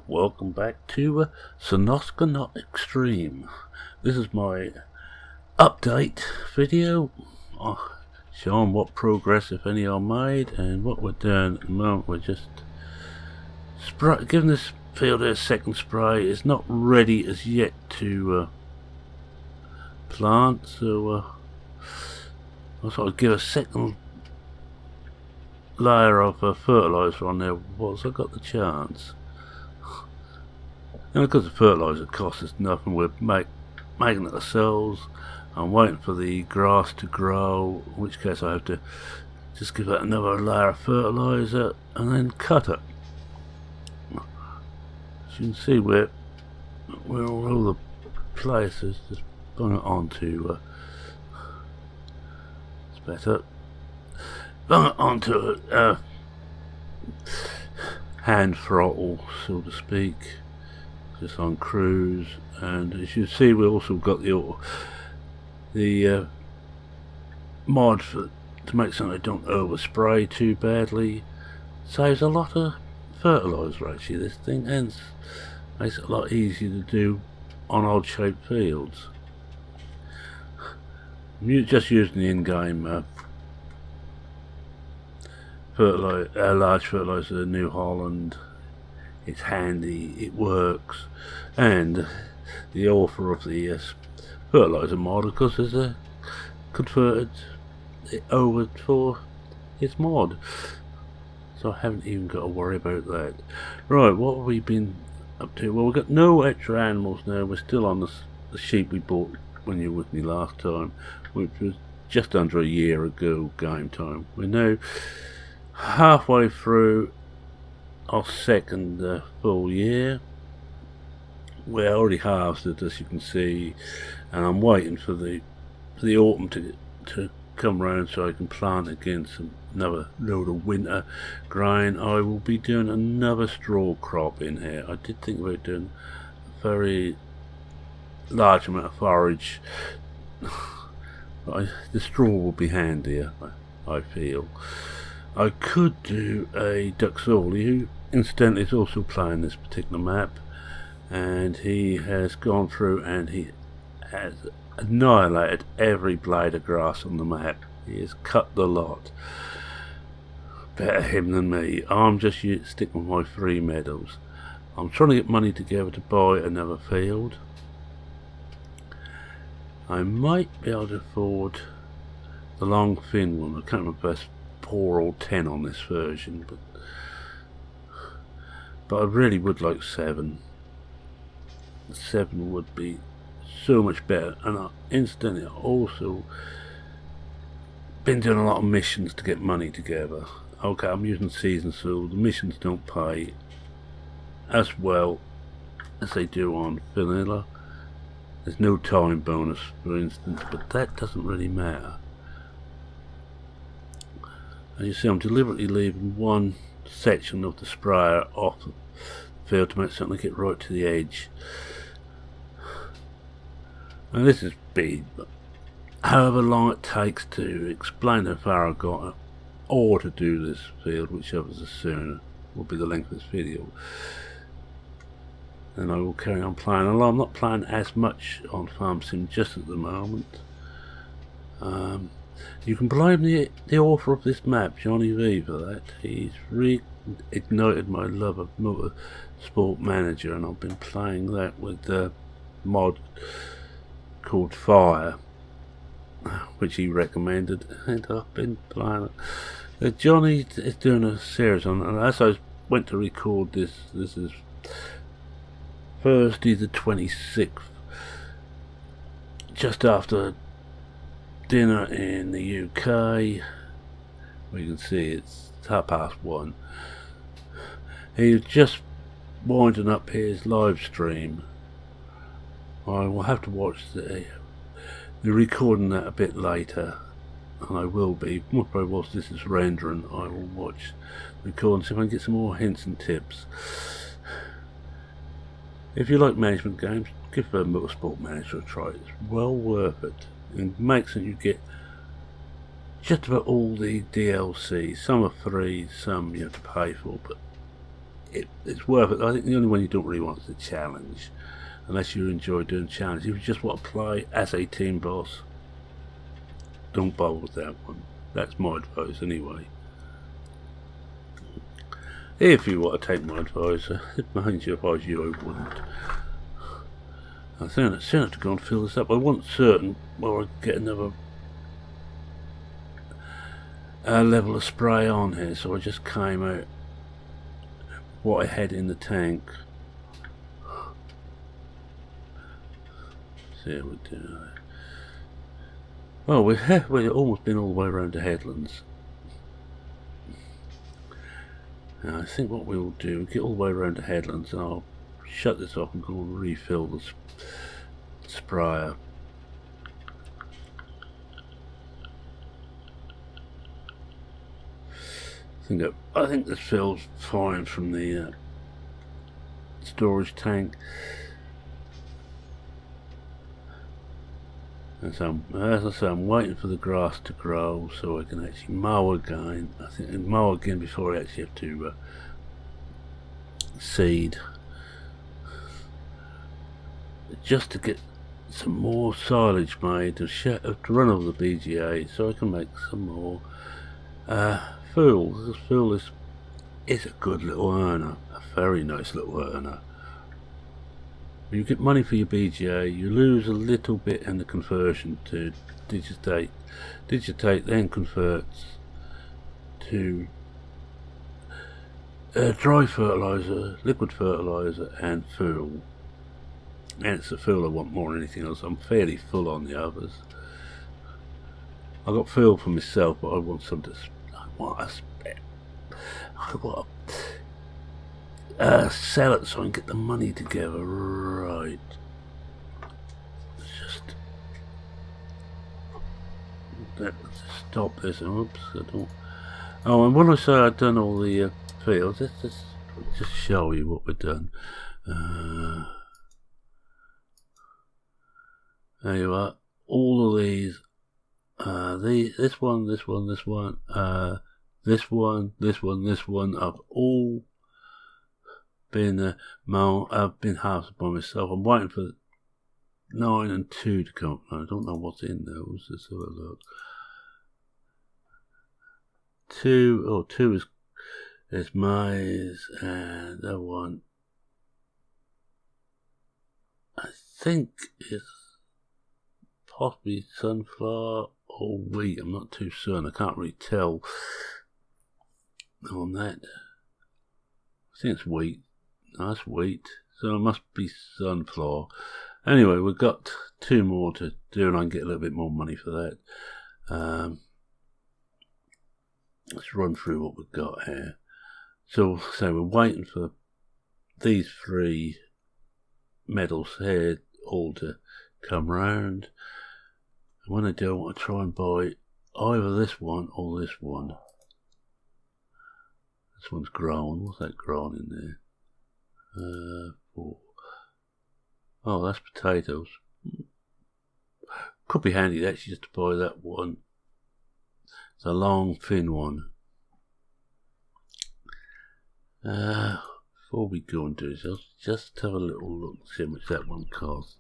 Welcome back to Sosnovka NOT Extreme. This is my update video showing what progress, if any, are made, and what we're doing at the moment. We're just giving this field a second spray. It's not ready as yet to plant, so I thought I'd give a second layer of fertiliser on there once I got the chance. And because the fertiliser costs us nothing, we're making it ourselves. I'm waiting for the grass to grow, in which case I have to just give it another layer of fertiliser and then cut it. As you can see, we're all over the places. Just bring it onto it's better. Bring it onto a hand throttle, so to speak. Just on cruise, and as you see, we also got the mod to make something that don't overspray too badly. Saves a lot of fertiliser actually, this thing, and makes it a lot easier to do on odd shaped fields. I'm just using the in-game large fertiliser, New Holland. It's handy, it works, and the author of the fertiliser mod, of course, has converted it over for his mod, so I haven't even got to worry about that. Right, what have we been up to? Well, we've got no extra animals now. We're still on the sheep we bought when you were with me last time, which was just under a year ago game time. We're now halfway through our second full year. We're already harvested, as you can see, and I'm waiting for the autumn to come round so I can plant again another load of winter grain. I will be doing another straw crop in here. I did think about doing a very large amount of forage, but the straw will be handier, I feel. I could do a Duxoli, who incidentally is also playing this particular map, and he has gone through and he has annihilated every blade of grass on the map. He has cut the lot. Better him than me. I'm just sticking with my 3 meadows. I'm trying to get money together to buy another field. I might be able to afford the long thin one. I can't remember if that's 4 or 10 on this version, but I really would like 7. 7 would be so much better. And incidentally, I've also been doing a lot of missions to get money together. Okay, I'm using season, so the missions don't pay as well as they do on vanilla. There's no time bonus, for instance, but that doesn't really matter. As you see, I'm deliberately leaving one section of the sprayer off the field to make something get right to the edge. And this is big, but however long it takes to explain how far I got or to do this field, whichever's the sooner, will be the length of this video. And I will carry on playing, although I'm not playing as much on Farm Sim just at the moment. You can blame the author of this map, Johnny Vee, for that. He's reignited my love of Motorsport Manager, and I've been playing that with the mod called Fire, which he recommended, and I've been playing it. Johnny is doing a series on it, and as I went to record this is Thursday the 26th, just after dinner in the UK, where you can see it's 1:30. He's just winding up his live stream. I will have to watch the recording that a bit later, and I will be, probably whilst this is rendering, I will watch the recording, see if I can get some more hints and tips. If you like management games, give Motorsport Manager a try. It's well worth it. It makes it you get just about all the DLC. Some are free, some you have to pay for, but it's worth it. I think the only one you don't really want is the challenge, unless you enjoy doing challenges. If you just want to play as a team boss, don't bother with that one. That's my advice anyway. If you want to take my advice, mind you, if I was you, I wouldn't. I think it's soon to go and fill this up. I want certain, well, I get another level of spray on here, so I just came out what I had in the tank. See how we do. Well, we've almost been all the way around the headlands. Now, I think what we'll do, we'll get all the way around the headlands, and I'll shut this off and go and refill the sprayer. I think this fills fine from the storage tank. And so, as I say, I'm waiting for the grass to grow so I can actually mow again. I think mow again before I actually have to seed, just to get some more silage made to run over the BGA, so I can make some more fuel. This fuel is a good little earner, a very nice little earner. You get money for your BGA, you lose a little bit in the conversion to digitate. Digitate then converts to dry fertilizer, liquid fertilizer, and fuel. And it's the fuel I want more than anything else. I'm fairly full on the others. I got fuel for myself, but I want some to. I want to sell it so I can get the money together. Right. Let's stop this. Oops, I don't. Oh, and when I say I've done all the fields, let's just show you what we've done. There you are. All of these. This one, this one, this one, this one, this one, this one. I've all been I've been harvested by myself. I'm waiting for 9 and 2 to come. I don't know what's in those. Let's have a look. 2 is maize, and that one I think is possibly sunflower or wheat. I'm not too certain. I can't really tell on that. I think it's wheat. No, that's wheat. So it must be sunflower. Anyway, we've got 2 more to do, and I can get a little bit more money for that. Let's run through what we've got here. So we're waiting for these 3 medals here all to come round. And when I do, I want to try and buy either this one or this one. This one's grown. What's that grown in there? 4. Oh, that's potatoes. Could be handy actually just to buy that one. It's a long, thin one. Before we go and do this, I'll just have a little look and see how much that one costs.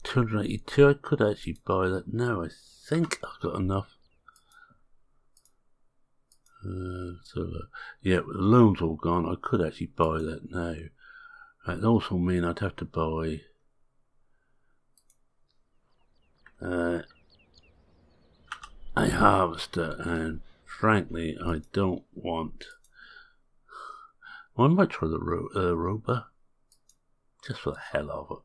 282. I could actually buy that now. I think I've got enough. Yeah, with the loan's all gone, I could actually buy that now. That also mean I'd have to buy a harvester, and frankly, I don't want. Well, I might try the roper, just for the hell of it.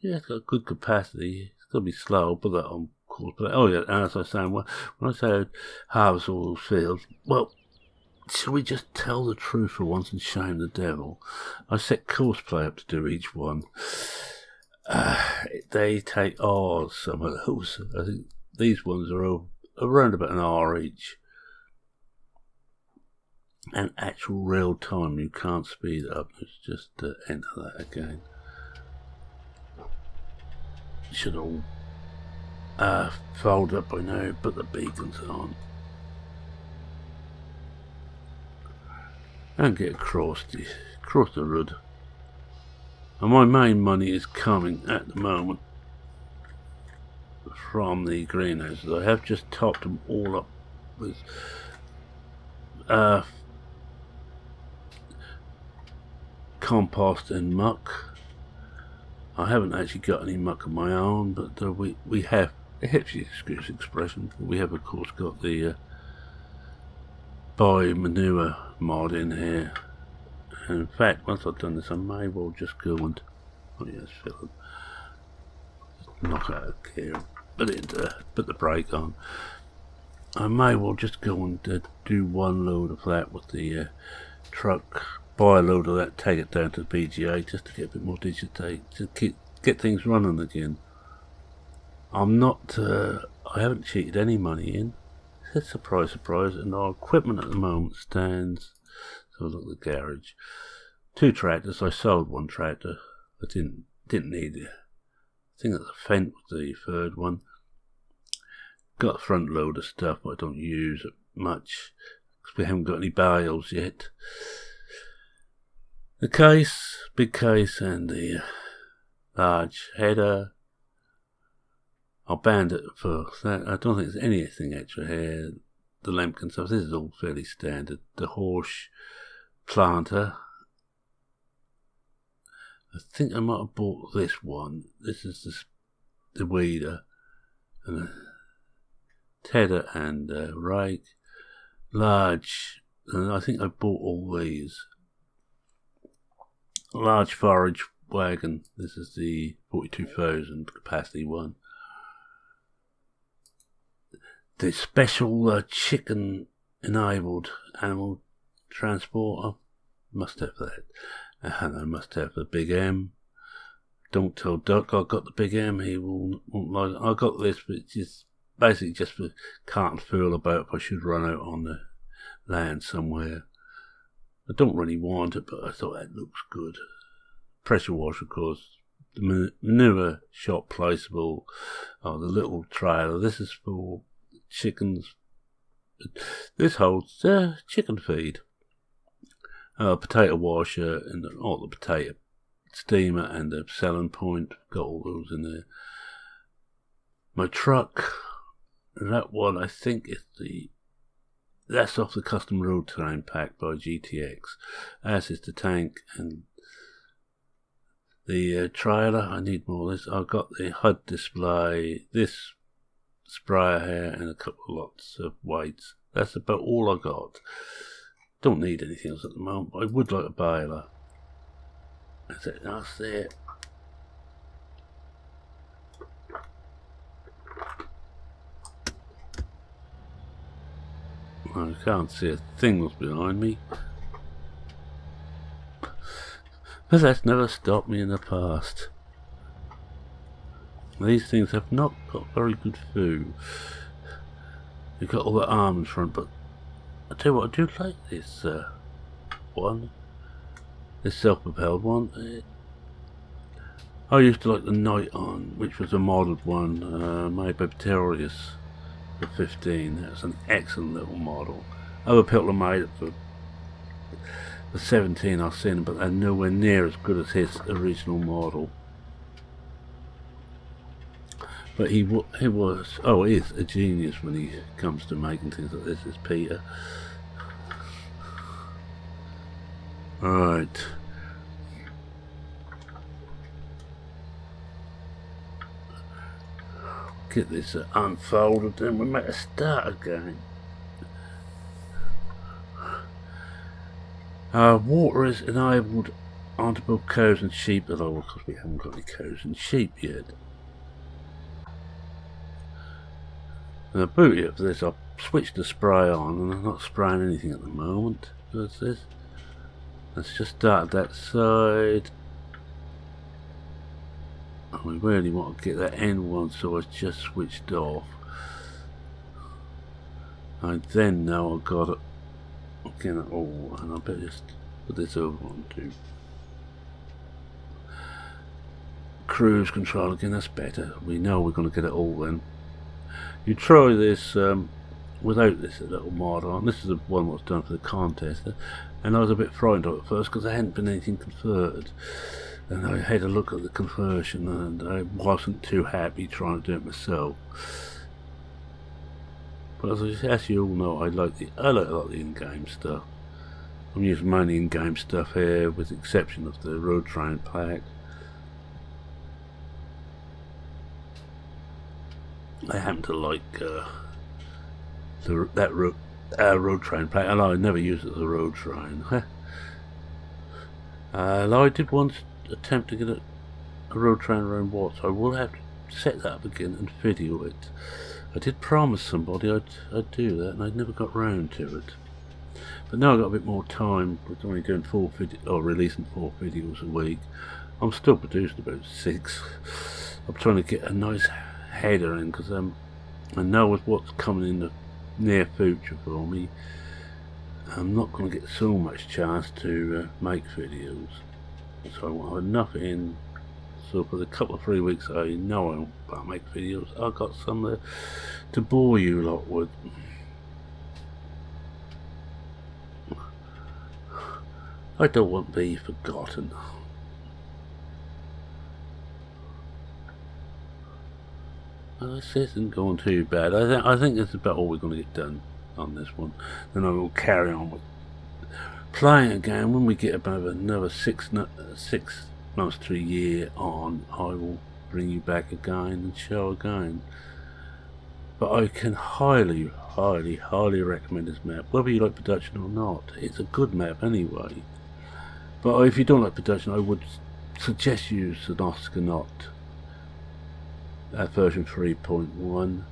Yeah, it's got good capacity. It's gonna be slow, but that on course. But oh yeah, as I was saying, when I say I'd harvest all those fields, well, shall we just tell the truth for once and shame the devil? I set courseplay up to do each one. They take hours, some of those. I think these ones are around about an hour each. And actual real time, you can't speed it up. Let's just enter that again. Should all fold up by now, but the beacons on. and get across the road. And my main money is coming at the moment from the greenhouses. I have just topped them all up with compost and muck. I haven't actually got any muck of my own, but we have, if you excuse the expression, we have of course got the bio-manure mod in here. And in fact, once I've done this, I may well just go and, oh yes, fill it, knock out a gear, put the brake on. I may well just go and do one load of that with the truck, buy a load of that, take it down to the BGA just to get a bit more digitate, to get things running again. I'm not, I haven't cheated any money in. Surprise, surprise, and our equipment at the moment stands, so look at the garage. 2 tractors, I sold 1 tractor, I didn't need it. I think that the Fent was the 3rd one. Got a front load of stuff, but I don't use it much, because we haven't got any bales yet. The case, big case, and the large header. I'll band it for that. I don't think there's anything extra here. The Lemken stuff, this is all fairly standard. The Horsch planter. I think I might have bought this one. This is the weeder. And a tedder and rake. Large, and I think I bought all these. Large forage wagon. This is the 42,000 capacity one. The special chicken enabled animal transporter, must have that. And I must have the Big M. Don't tell Duck I got the Big M, he won't like it. I got this, but it's just basically just for can't fool about if I should run out on the land somewhere. I don't really want it, but I thought that looks good. Pressure washer, of course. The manure shop placeable. Oh, the little trailer. This is for chickens. This holds chicken feed. Potato washer and all the potato steamer and the selling point. Got all those in there. My truck. That one I think is that's off the custom road terrain pack by GTX. As is the tank and the trailer. I need more of this. I've got the HUD display, this sprayer here, and a couple of lots of weights. That's about all I got. Don't need anything else at the moment, but I would like a baler. That's it. That's it. I can't see a thing was behind me. But that's never stopped me in the past. These things have not got very good food. You've got all the arm in front, but I tell you what, I do like this one. This self-propelled one. I used to like the Night On, which was a modelled one made by Pterius for 15. That's an excellent little model. Other people have made it for 17 I've seen, but they're nowhere near as good as his original model. But he is a genius when he comes to making things like this, is Peter. Alright. Get this unfolded, then we make a start again. Water is enabled onto both cows and sheep, although of course we haven't got any cows and sheep yet. And the beauty of this, I've switched the spray on and I'm not spraying anything at the moment. What's this? Let's just start that side. And we really want to get that end one, so it's just switched off. I then know I've got it again at all, and I better just put this over on to cruise control again. That's better. We know we're going to get it all then. You try this without this little mod on. This is the one that was done for the contest, and I was a bit frightened of it at first because there hadn't been anything converted, and I had a look at the conversion and I wasn't too happy trying to do it myself. But as you all know, I like a lot of the in-game stuff. I'm using mainly in-game stuff here, with the exception of the road train pack. I happen to like that road train pack, and I never use it as a road train. I did once attempt to get a road train around Watts. I will have to set that up again and video it. I did promise somebody I'd do that, and I never got round to it. But now I've got a bit more time. With only doing releasing 4 videos a week. I'm still producing about 6. I'm trying to get a nice header in, because I know with what's coming in the near future for me, I'm not going to get so much chance to make videos. So I want to have enough in, so for the couple of 3 weeks I know I won't make videos, I've got some there to bore you lot with. I don't want to be forgotten. This isn't going too bad. I think that's about all we're going to get done on this one. Then I will carry on with playing again. When we get about another 6 months to a year on, I will bring you back again and show again. But I can highly recommend this map, whether you like production or not. It's a good map anyway. But if you don't like production, I would suggest you use Sosnovka NOT version 3.1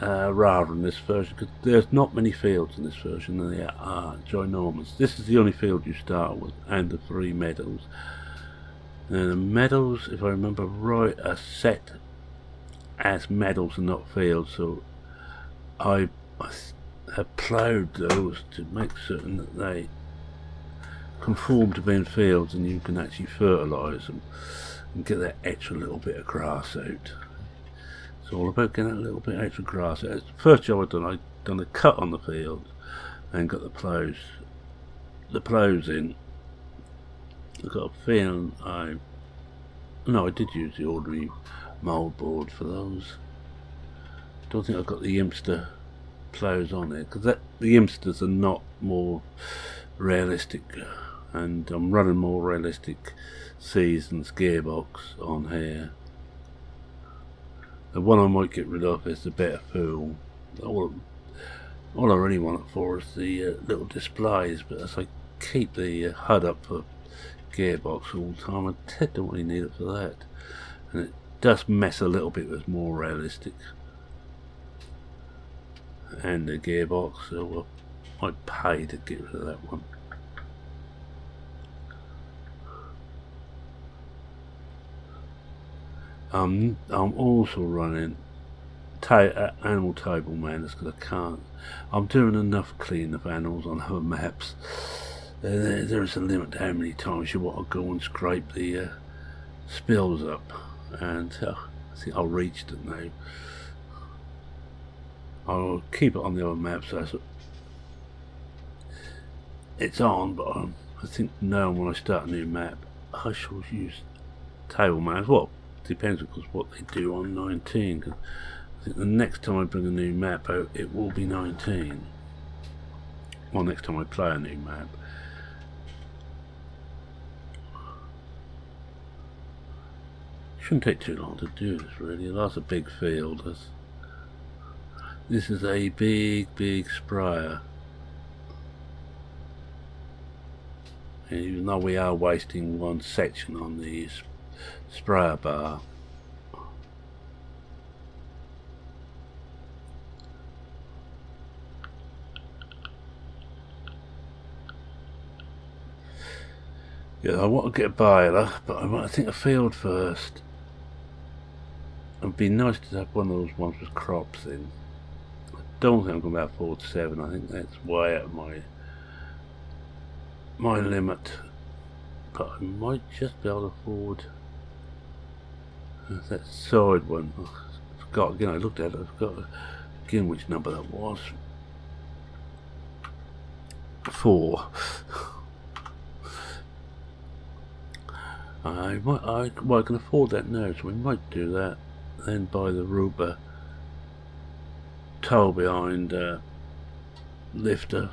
rather than this version, because there's not many fields in this version, and they are ginormous. This is the only field you start with, and the 3 medals. And the medals, if I remember right, are set as medals and not fields, so I have ploughed those to make certain that they conform to being fields, and you can actually fertilise them and get that extra little bit of grass out. It's all about getting that little bit extra grass out. The first job I've done a cut on the field and got the ploughs in. I've got a feeling I did use the ordinary mouldboard for those. Don't think I've got the Imster ploughs on there, because the Imsters are not more realistic, and I'm running more realistic Seasons gearbox on here. The one I might get rid of is the Better Fool. All I really want it for is the little displays, but as I keep the HUD up for gearbox all the time, I don't really need it for that, and it does mess a little bit with more realistic and the gearbox, so I'd pay to get rid of that one. I'm also running animal table manners, because I can't. I'm doing enough cleaning of animals on other maps. There is a limit to how many times you want to go and scrape the spills up, and I think I've reached it now. I'll keep it on the other map, so it's on, but I think now when I start a new map, I shall use table manners. Well, depends, of course, what they do on 19, because I think the next time I bring a new map out, it will be 19. Well, next time I play a new map. Shouldn't take too long to do this, really. That's a big field. This is a big sprayer. And even though we are wasting one section on the sprayer bar, yeah, I want to get a baler, but I think a field first. It'd be nice to have one of those ones with crops in. I don't think I'm going to afford 7. I think that's way out of my limit, but I might just be able to afford that side one. I forgot again. I looked at it. I forgot again which number that was. 4. I can afford that now, so we might do that. Then buy the Ruber tow behind lifter,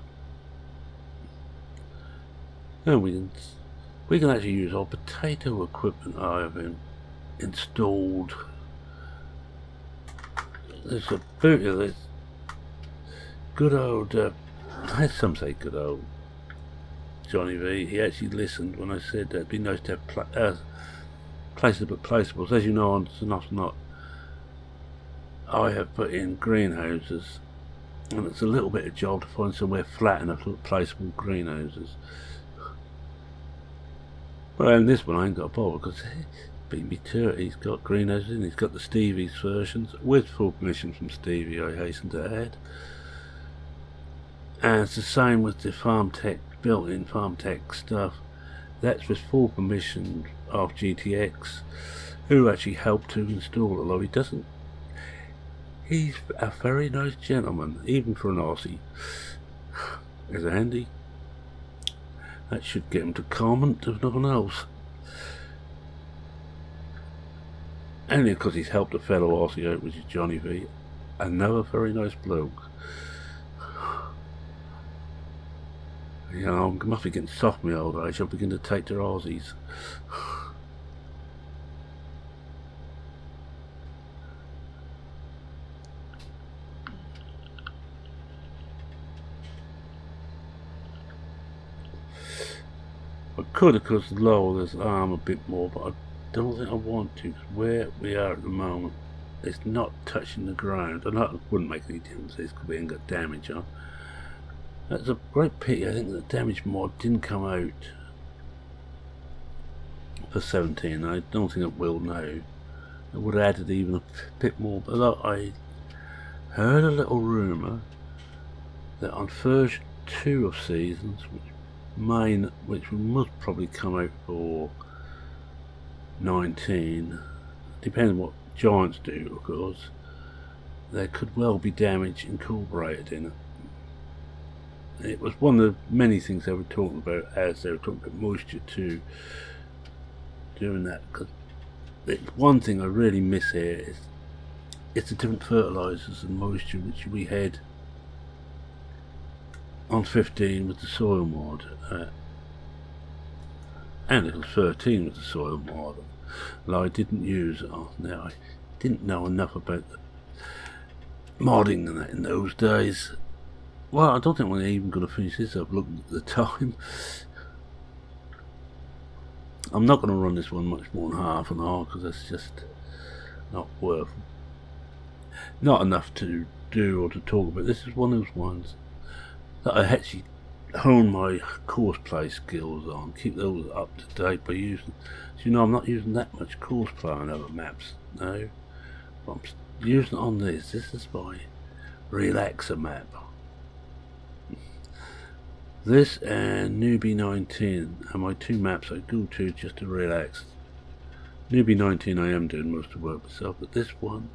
and we can actually use our potato equipment I have installed. There's a beauty of this good old, some say good old Johnny Vee. He actually listened when I said that it'd be nice to have places but placeables. As you know, on Sos NOT, I have put in greenhouses, and it's a little bit of job to find somewhere flat enough to put placeable greenhouses. Well, in this one I ain't got a bother, because he beat me to it. He's got greenhouses and he's got the Stevie's versions, with full permission from Stevie, I hasten to add. And it's the same with the Farm Tech, built-in Farm Tech stuff. That's with full permission of GTX, who actually helped to install it, although he doesn't. He's a very nice gentleman, even for an Aussie. Is it handy? That should get him to comment, if nothing else. Only because he's helped a fellow Aussie out, which is Johnny Vee. Another very nice bloke. You know, I must be getting soft my old age. I'll begin to take to Aussies. I could, of course, lower this arm a bit more, but I don't think I want to, because where we are at the moment, it's not touching the ground. I know it wouldn't make any difference, because we ain't got damage on. That's a great pity. I think the damage mod didn't come out for 17. I don't think it will now. It would have added even a bit more, but I heard a little rumour that on version 2 of Seasons, which must probably come out for 19, depending on what Giants do, of course, there could well be damage incorporated in it. It was one of the many things they were talking about, as they were talking about moisture too, doing that, because one thing I really miss here is it's the different fertilisers and moisture which we had on 15 with the soil mod, and it was 13 with the soil mod. Well, I didn't use it. Now I didn't know enough about the modding and that in those days. Well, I don't think we're even going to finish this up looking at the time. I'm not going to run this one much more than half an hour, because that's just not worth it. Not enough to do or to talk about. This is one of those ones that I actually hone my courseplay skills on, keep those up to date by using. So, you know, I'm not using that much courseplay on other maps, no. But I'm using it on this. This is my relaxer map. This and Newbie 19 are my two maps I go to just to relax. Newbie 19 I am doing most of the work myself, but this one,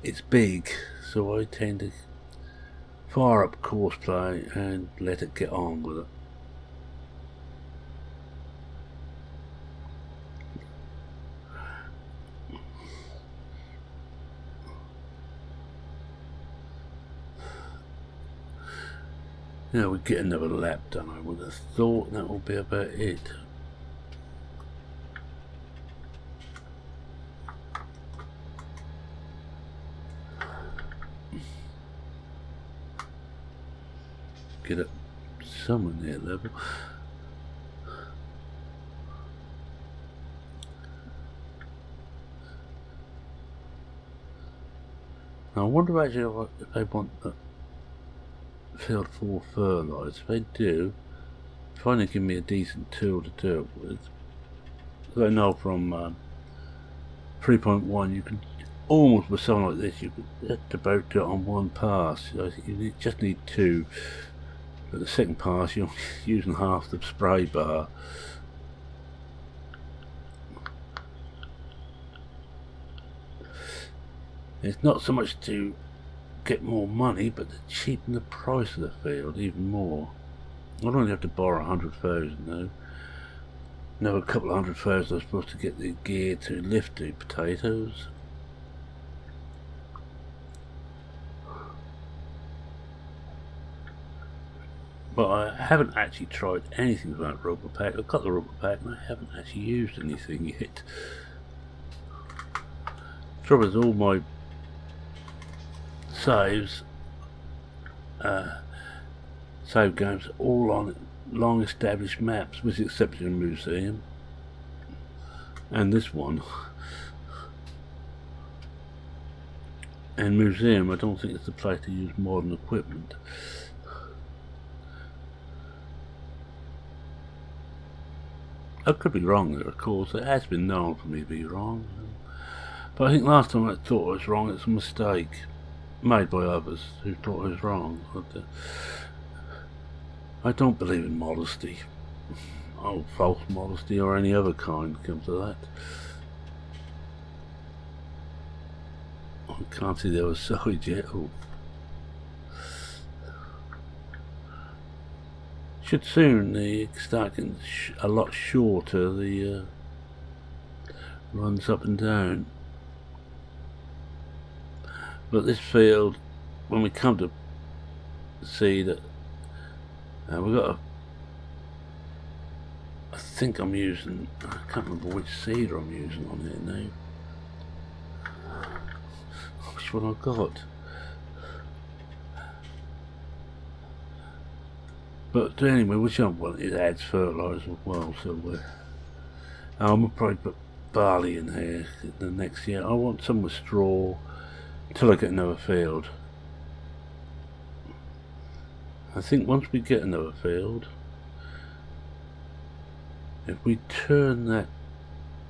it's big, so I tend to fire up courseplay and let it get on with it. Yeah, we get another lap done. I would have thought that will be about it. Get up somewhere near level. Now, I wonder actually if they want field for fertilizer. If they do, trying to give me a decent tool to do it with. As I know from 3.1, you can almost, with something like this, you could just about do it on one pass. You just need two. But the second pass, you're using half the spray bar. It's not so much to get more money, but to cheapen the price of the field even more. I'd only have to borrow 100,000 though. Another couple of 100,000 I'm supposed to get the gear to lift the potatoes. But I haven't actually tried anything about rubber pack. I've got the rubber pack and I haven't actually used anything yet. Trouble is, all my saves, save games, all on long established maps, with the exception of Museum. And this one. And Museum, I don't think it's the place to use modern equipment. I could be wrong there, of course. It has been known for me to be wrong. But I think last time I thought I was wrong, it's a mistake made by others who thought I was wrong. But, I don't believe in modesty. Oh, false modesty or any other kind comes to that. I can't see the other side yet. Oh. Should soon start getting a lot shorter, the runs up and down. But this field, when we come to see that we've got I think I'm using, I can't remember which seed I'm using on here now. Which one I've got. But anyway, which one it adds fertiliser as well, so I'm gonna probably put barley in here the next year. I want some with straw until I get another field. I think once we get another field, if we turn that,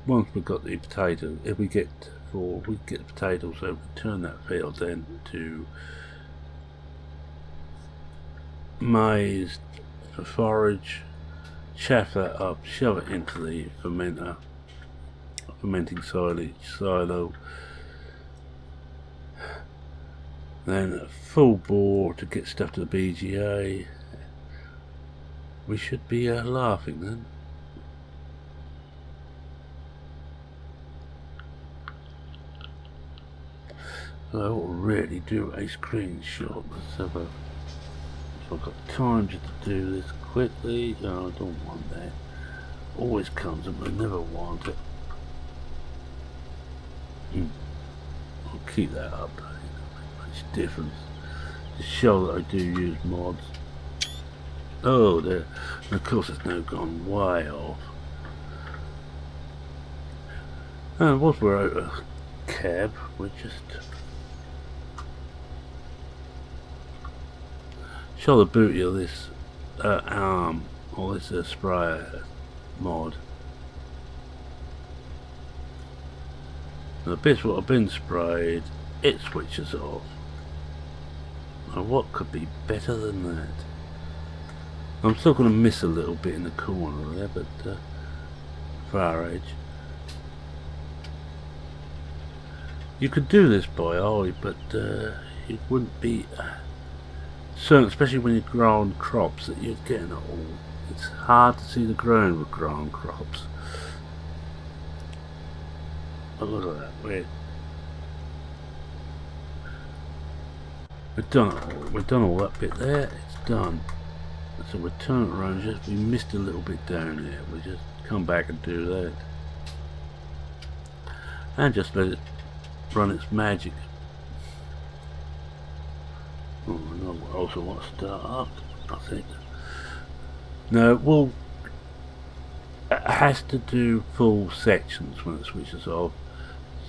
once we've got the potato, if we get the potatoes, so we turn that field then to maize for forage, chaff that up, shove it into the fermenting silo, then a full bore to get stuff to the BGA. We should be laughing then. So I ought to really do a screenshot. Let's have a, if I've got time just to do this quickly. Oh, I don't want that. Always comes up, I never want it. I'll keep that up. It doesn't make much difference. To show that I do use mods. Oh, there. And of course it's now gone way off. And once we're out of cab, we're just show the beauty of this arm, or this sprayer mod. And the bits what have been sprayed, it switches off. Now what could be better than that? I'm still going to miss a little bit in the corner there, but far edge. You could do this by eye, but it wouldn't be certain, especially when you're growing crops, that you're getting it all. It's hard to see the ground with growing crops. But look at that, we've done all that bit there, it's done. So we turn it around, we missed a little bit down here, we just come back and do that. And just let it run its magic. Oh, no, I also want to start up, I think. No, it has to do full sections when it switches off.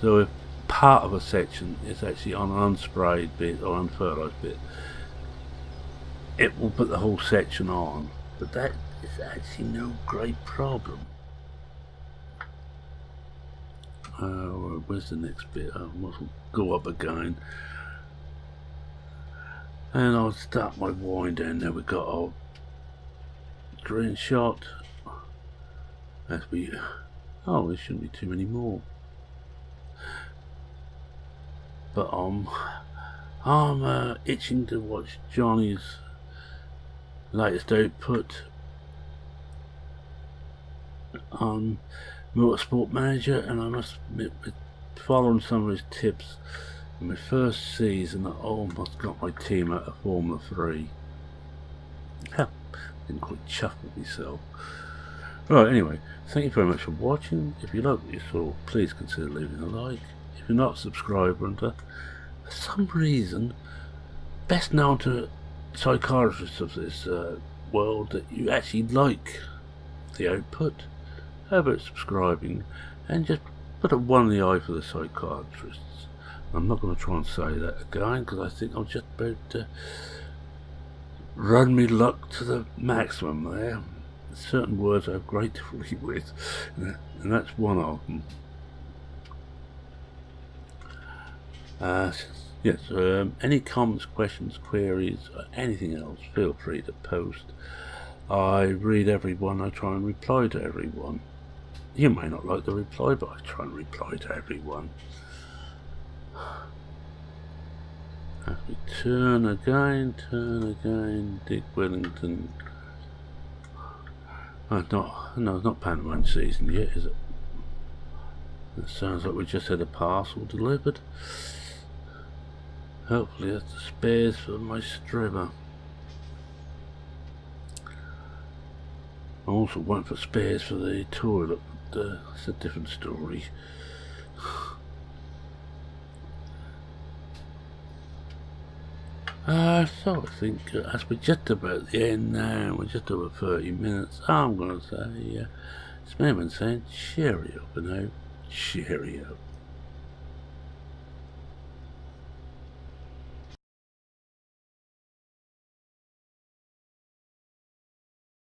So if part of a section is actually on an unsprayed bit or unfertilised bit, it will put the whole section on. But that is actually no great problem. Where's the next bit? I must go up again. And I'll start my wind down. There we got our green shot. As we, oh, there shouldn't be too many more. but I'm itching to watch Johnny's latest output on Motorsport Manager, and I must admit, with following some of his tips in my first season, I almost got my team out of Formula 3. Hell, didn't quite chuff with myself. Right, anyway, thank you very much for watching. If you like what you saw, please consider leaving a like. If you're not a subscriber, and for some reason, best known to psychiatrists of this world, that you actually like the output, how about subscribing and just put a one in the eye for the psychiatrists? I'm not going to try and say that again, because I think I'm just about to run me luck to the maximum there. Certain words I have great difficulty with, and that's one of them. Yes, any comments, questions, queries, or anything else, feel free to post. I read everyone, I try and reply to everyone. You may not like the reply, but I try and reply to everyone. As we turn again, Dick Wellington. No, it's not Panama season yet, is it? It sounds like we just had a parcel delivered. Hopefully that's the spares for my strimmer. I also went for spares for the toilet, but it's a different story. So I think as we're just about the end now, we're just over 30 minutes, I'm going to say, it's me saying cheerio for now. Cheerio.